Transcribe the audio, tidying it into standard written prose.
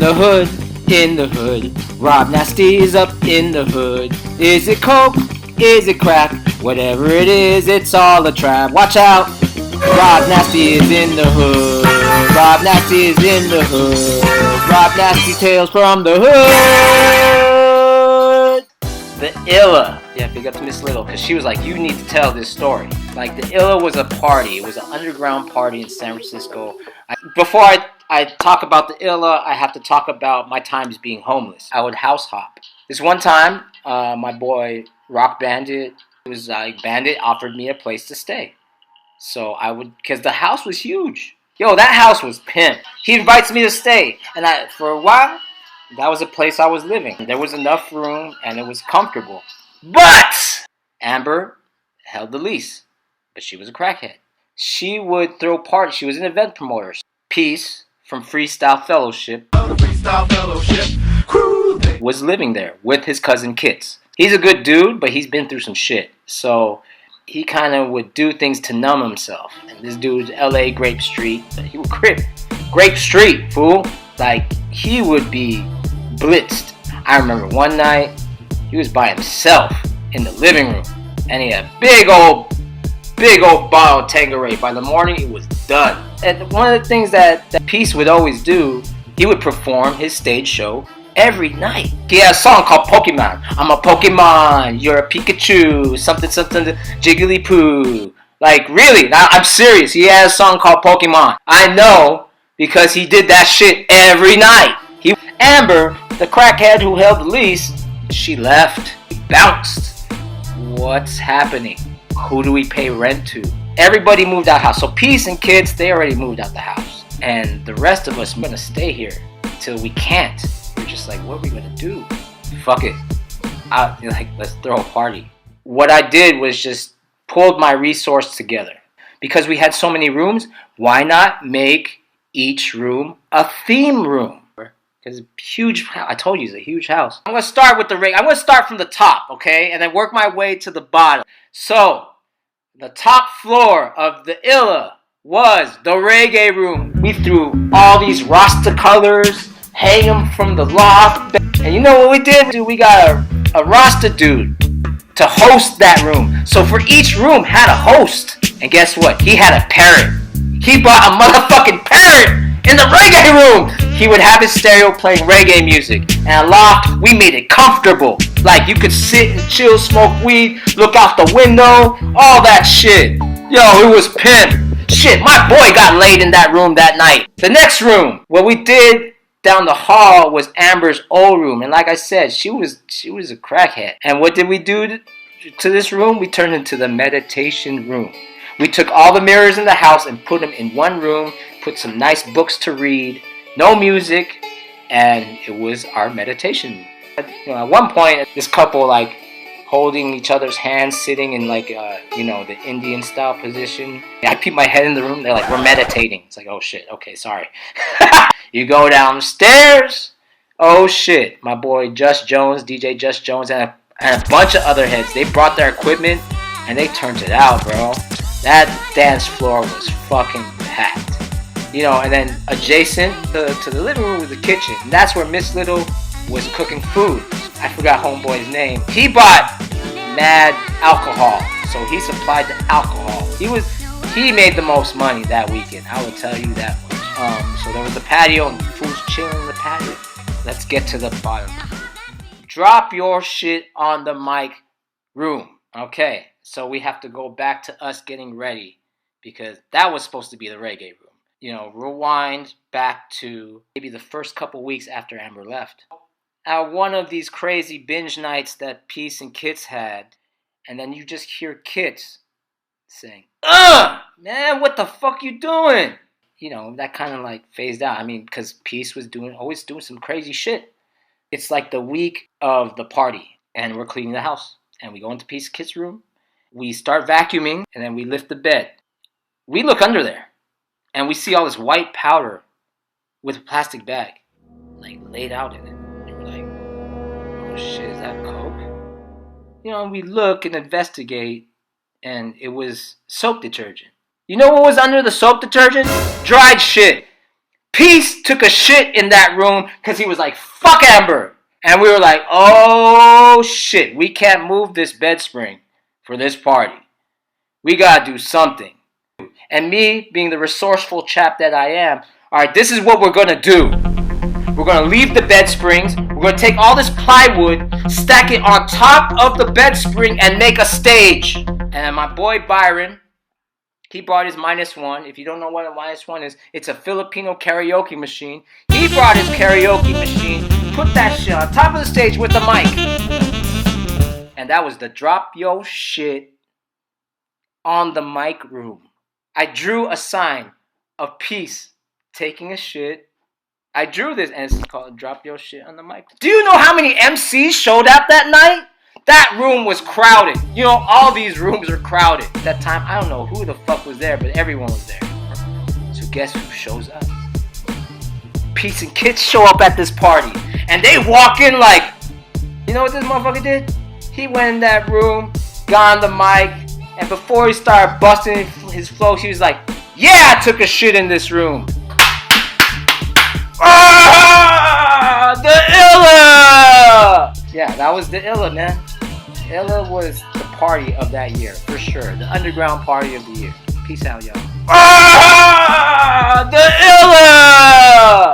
the hood, in the hood. Rob Nasty is up in the hood. Is it coke? Is it crack? Whatever it is, it's all a trap. Watch out! Rob Nasty is in the hood. Rob Nasty is in the hood. Rob Nasty tales from the hood. The Illa. Yeah, big up to Miss Little, because she was like, you need to tell this story. Like, the Illa was a party. It was an underground party in San Francisco. Before I talk about the Illa, I have to talk about my times being homeless. I would house hop. This one time, my boy Rock Bandit, Bandit offered me a place to stay. So I would, because the house was huge. Yo, that house was pimp. He invites me to stay. And for a while, that was a place I was living. There was enough room and it was comfortable. But Amber held the lease. But she was a crackhead. She would throw parties. She was an event promoter. Peace from Freestyle Fellowship was living there with his cousin Kits. He's a good dude, but he's been through some shit. So he kind of would do things to numb himself. And this dude's LA Grape Street. He would Grape Street, fool. Like, he would be blitzed. I remember one night, he was by himself in the living room. And he had a big old bottle of Tanqueray. By the morning, it was done. And one of the things that Peace would always do, he would perform his stage show every night. He had a song called Pokemon. I'm a Pokemon, you're a Pikachu, something, Jigglypoo. Like, really, now I'm serious. He had a song called Pokemon. I know, because he did that shit every night. Amber, the crackhead who held the lease, she left. He bounced. What's happening? Who do we pay rent to? Everybody moved out the house. So Peace and Kids, they already moved out the house. And the rest of us, we're gonna stay here till we can't. We're just like, what are we gonna do? Fuck it. Let's throw a party. What I did was just pulled my resource together. Because we had so many rooms, why not make each room a theme room? Because it's huge. I told you, it's a huge house. I'm gonna start with I'm gonna start from the top, okay, and then work my way to the bottom. So, the top floor of the Illa was the reggae room. We threw all these Rasta colors, hang them from the loft, and you know what we did? Dude, we got a Rasta dude to host that room. So for each room had a host, and guess what? He had a parrot. He brought a motherfucking parrot in the reggae room. He would have his stereo playing reggae music. And loft, we made it comfortable. Like, you could sit and chill, smoke weed, look out the window, all that shit. Yo, it was pimp. Shit, my boy got laid in that room that night. The next room, what we did down the hall was Amber's old room. And like I said, she was a crackhead. And what did we do to this room? We turned it into the meditation room. We took all the mirrors in the house and put them in one room, put some nice books to read, no music, and it was our meditation. At one point, this couple, like, holding each other's hands, sitting in, like, the Indian style position. I peep my head in the room, they're like, we're meditating. It's like, oh shit, okay, sorry. You go downstairs, oh shit, my boy Just Jones, DJ Just Jones, and a bunch of other heads, they brought their equipment, and they turned it out, bro. That dance floor was fucking packed. And then adjacent to the living room was the kitchen. And that's where Miss Little was cooking food. I forgot homeboy's name. He bought mad alcohol. So he supplied the alcohol. He made the most money that weekend. I will tell you that much. So there was the patio and fools chilling in the patio. Let's get to the bottom. Drop your shit on the mic room. Okay. So we have to go back to us getting ready, because that was supposed to be the reggae room. Rewind back to maybe the first couple weeks after Amber left. At one of these crazy binge nights that Peace and Kits had, and then you just hear Kits saying, man, what the fuck you doing? That kind of like phased out. I mean, because Peace was always doing some crazy shit. It's like the week of the party, and we're cleaning the house, and we go into Peace and Kits' room. We start vacuuming, and then we lift the bed. We look under there, and we see all this white powder with a plastic bag, like, laid out in it. And we're like, oh shit, is that coke? And we look and investigate, and it was soap detergent. You know what was under the soap detergent? Dried shit. Peace took a shit in that room because he was like, fuck Amber. And we were like, oh shit, we can't move this bed spring for this party. We gotta do something. And me, being the resourceful chap that I am, alright, this is what we're gonna do. We're gonna leave the bed springs. We're gonna take all this plywood, stack it on top of the bed spring, and make a stage. And my boy Byron, he brought his -1. If you don't know what a -1 is, it's a Filipino karaoke machine. He brought his karaoke machine, put that shit on top of the stage with the mic. And that was the Drop Yo Shit on the mic room. I drew a sign of Peace taking a shit. I drew this, and it's called Drop Your Shit on the Mic. Do you know how many MCs showed up that night? That room was crowded. You know, all these rooms are crowded. At that time, I don't know who the fuck was there, but everyone was there. So guess who shows up? Peace and Kids show up at this party. And they walk in like, you know what this motherfucker did? He went in that room, got on the mic, and before he started busting his flow, he was like, yeah, I took a shit in this room. Ah, the Illa! Yeah, that was the Illa, man. Illa was the party of that year, for sure. The underground party of the year. Peace out, y'all. Ah, the Illa!